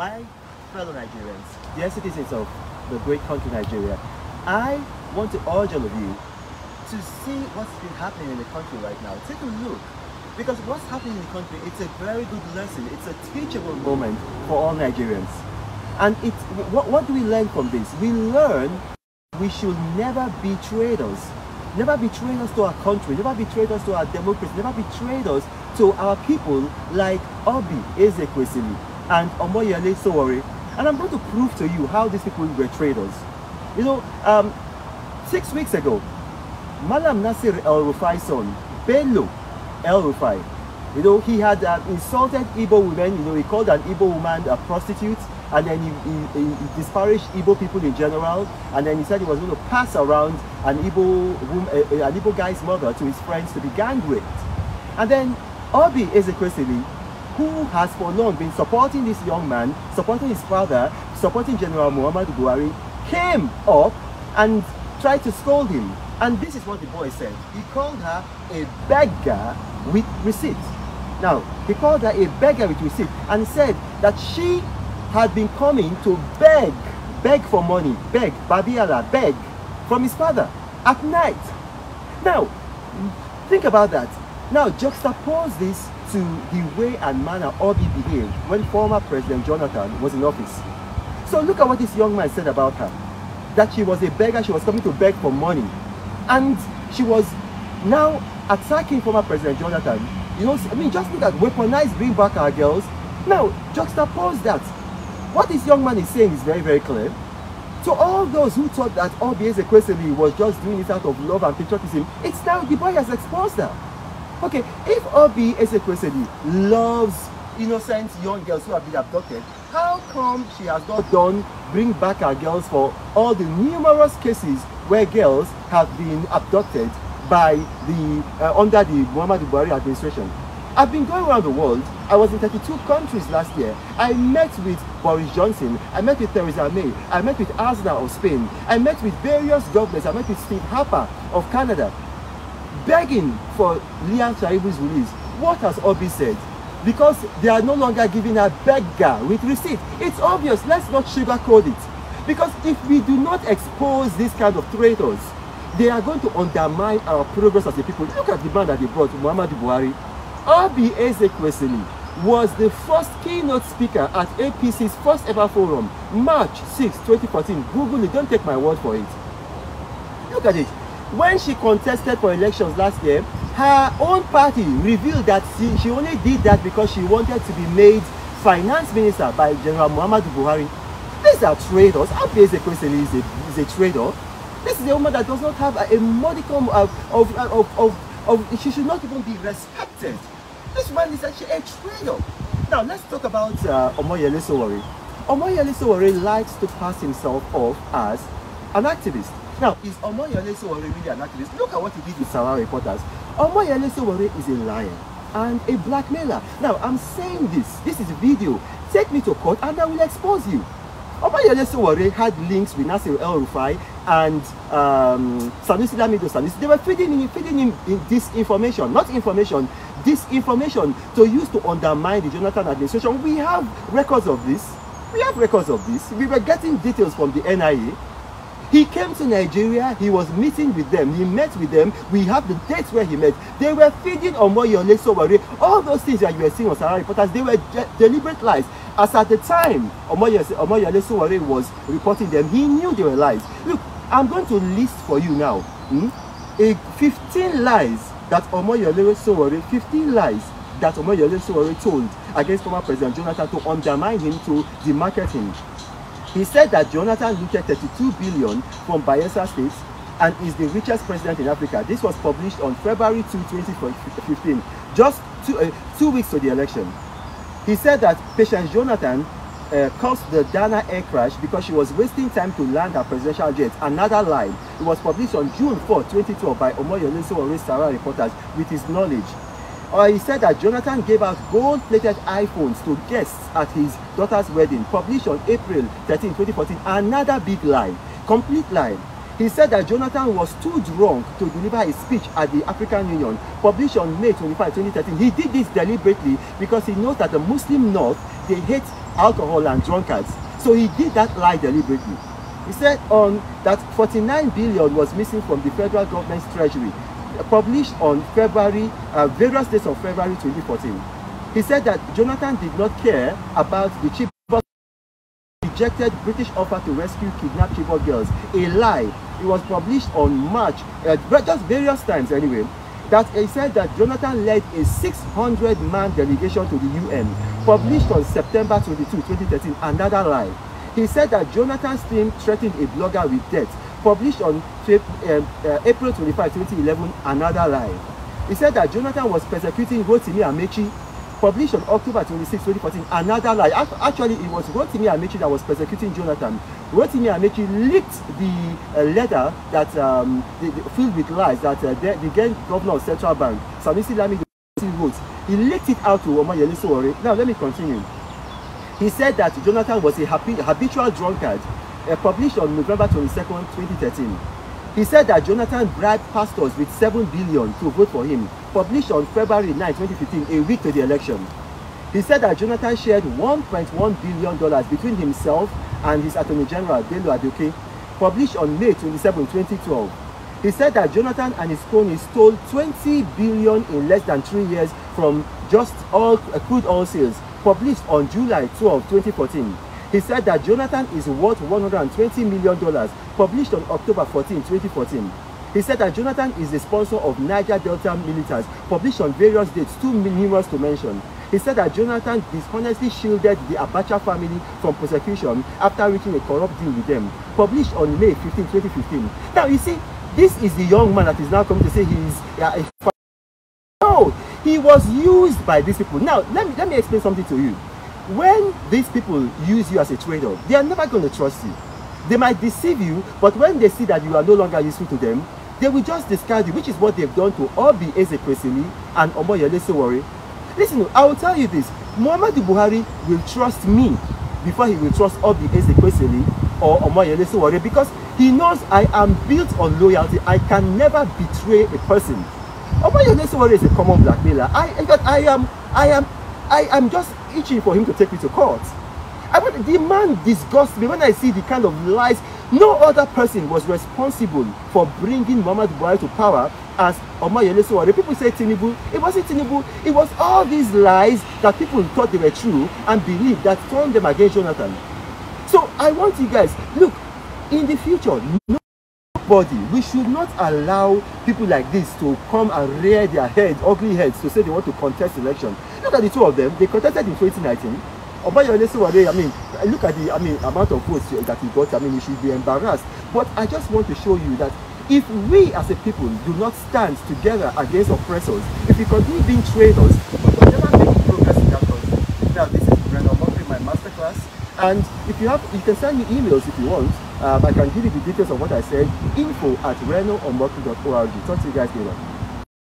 My fellow Nigerians, dear citizens of the great country Nigeria, I want to urge all of you to see what's been happening in the country right now. Take a look. Because what's happening in the country, it's a very good lesson. It's a teachable moment for all Nigerians. And what do we learn from this? We learn we should never be traitors. Never be traitors to our country. Never be traitors to our democracy. Never be traitors to our people like Oby Ezekwesili and Oby Sowore. And I'm going to prove to you how these people were traitors. You know, 6 weeks ago, Malam Nasir El-Rufai's son, Bello El-Rufai, you know, he had insulted Igbo women. You know, he called an Igbo woman a prostitute, and then he disparaged Igbo people in general, and then he said he was going to pass around an Igbo guy's mother to his friends to be gang raped. And then Oby Ezekwesili, who has for long been supporting this young man, supporting his father, supporting General Muhammadu Buhari, came up and tried to scold him. And this is what the boy said. He called her a beggar with receipt. Now, he called her a beggar with receipt and said that she had been coming to beg for money, Babiala, beg from his father at night. Now, think about that. Now, juxtapose this to the way and manner Oby behaved when former President Jonathan was in office. So look at what this young man said about her. That she was a beggar, she was coming to beg for money. And she was now attacking former President Jonathan. You know, I mean, just look at weaponized, bring back our girls. Now, juxtapose that. What this young man is saying is very, very clear. To all those who thought that Oby Ezekwesili was just doing it out of love and patriotism, it's now the boy has exposed her. Okay, if Oby Ezekwesili loves innocent young girls who have been abducted, how come she has not done bring back our girls for all the numerous cases where girls have been abducted by under the Muhammadu Buhari administration? I've been going around the world. I was in 32 countries last year. I met with Boris Johnson. I met with Theresa May. I met with Aznar of Spain. I met with various governors. I met with Steve Harper of Canada, begging for Liam Sharibu's release. What has Oby said? Because they are no longer giving a beggar with receipt. It's obvious. Let's not sugarcoat it. Because if we do not expose this kind of traitors, they are going to undermine our progress as a people. Look at the man that they brought, Muhammadu Buhari. Oby Ezekwesili was the first keynote speaker at APC's first ever forum, March 6, 2014. Google it, don't take my word for it. Look at it. When she contested for elections last year, her own party revealed that she only did that because she wanted to be made finance minister by General Muhammadu Buhari. These are traitors. Oby Ezekwesili is a traitor. This is a woman that does not have a modicum she should not even be respected. This man is actually a traitor. Now let's talk about Oby Sowore. Oby Sowore likes to pass himself off as an activist. Now, is Oby Sowore really an activist? Look at what he did with Sowore reporters. Oby Sowore is a liar and a blackmailer. Now, I'm saying this. This is a video. Take me to court and I will expose you. Oby Sowore had links with Nasir El-Rufai and Sanusi Lamido Sanusi. They were feeding him disinformation, not information, disinformation to use to undermine the Jonathan administration. We have records of this. We were getting details from the NIA. He came to Nigeria, he was meeting with them, he met with them, we have the dates where he met. They were feeding Oby Sowore. All those things that you were seeing on Sahara reporters, they were deliberate lies. As at the time Oby Sowore was reporting them, he knew they were lies. Look, I'm going to list for you now 15 lies that Oby Sowore told against former President Jonathan to undermine him, to demarket him. He said that Jonathan looted 32 billion from Bayelsa State and is the richest president in Africa. This was published on February 2, 2015, just 2 weeks to the election. He said that Patience Jonathan caused the Dana air crash because she was wasting time to land her presidential jet. Another lie. It was published on June 4, 2012 by Oby Ezekwesili's Sahara reporters with his knowledge. He said that Jonathan gave out gold-plated iPhones to guests at his daughter's wedding, published on April 13, 2014. Another big lie, complete lie. He said that Jonathan was too drunk to deliver his speech at the African Union, published on May 25, 2013. He did this deliberately because he knows that the Muslim North, they hate alcohol and drunkards. So he did that lie deliberately. He said that 49 billion was missing from the federal government's treasury, published on various days of February 2014. He said that Jonathan did not care about the Chibok rejected British offer to rescue kidnapped Chibok girls. A lie. It was published on March, just various times anyway. That he said that Jonathan led a 600-man delegation to the UN, published on September 22, 2013. Another lie. He said that Jonathan's team threatened a blogger with death, published on April 25, 2011. Another lie. He said that Jonathan was persecuting Rotimi Amechi, published on October 26, 2014. Another lie. Actually, it was Rotimi Amechi that was persecuting Jonathan. Rotimi Amechi leaked the letter that filled with lies that the then governor of Central Bank, Sanusi Lamido, wrote. He leaked it out to Oby Ezekwesili. Now let me continue. He said that Jonathan was a habitual drunkard, published on November 22, 2013. He said that Jonathan bribed pastors with 7 billion to vote for him, published on February 9, 2015, a week to the election. He said that Jonathan shared $1.1 billion between himself and his Attorney General, Bello Adeoke, published on May 27, 2012. He said that Jonathan and his cronies stole 20 billion in less than 3 years from just crude oil sales, published on July 12, 2014. He said that Jonathan is worth $120 million, published on October 14, 2014. He said that Jonathan is the sponsor of Niger Delta militants, published on various dates, too numerous to mention. He said that Jonathan dishonestly shielded the Abacha family from prosecution after reaching a corrupt deal with them, published on May 15, 2015. Now, you see, this is the young man that is now coming to say he is no, he was used by these people. Now, let me explain something to you. When these people use you as a trader, they are never going to trust you. They might deceive you, but when they see that you are no longer useful to them, they will just discard you, which is what they've done to Oby Ezekwesili and Oby Sowore. Listen, I will tell you this. Muhammadu Buhari will trust me before he will trust Oby Ezekwesili or Oby Sowore, because he knows I am built on loyalty. I can never betray a person. Oby Sowore is a common blackmailer. I am just itching for him to take me to court. The man disgusts me when I see the kind of lies. No other person was responsible for bringing Muhammadu Buhari to power as Oby Sowore. People say Tinubu. It wasn't Tinubu. It was all these lies that people thought they were true and believed that turned them against Jonathan. So I want you guys, look, in the future, nobody, we should not allow people like this to come and rear their heads, ugly heads, to say they want to contest election. Look at the two of them. They contested in 2019. Oby Sowore, look at the amount of votes that he got. You should be embarrassed. But I just want to show you that if we as a people do not stand together against oppressors, if we continue being traitors, we will never make progress in that country. Now, this is Brandon Mockery, my masterclass. And if you can send me emails if you want. I can give you the details of what I said. info@renoonmockery.org. Talk to you guys later.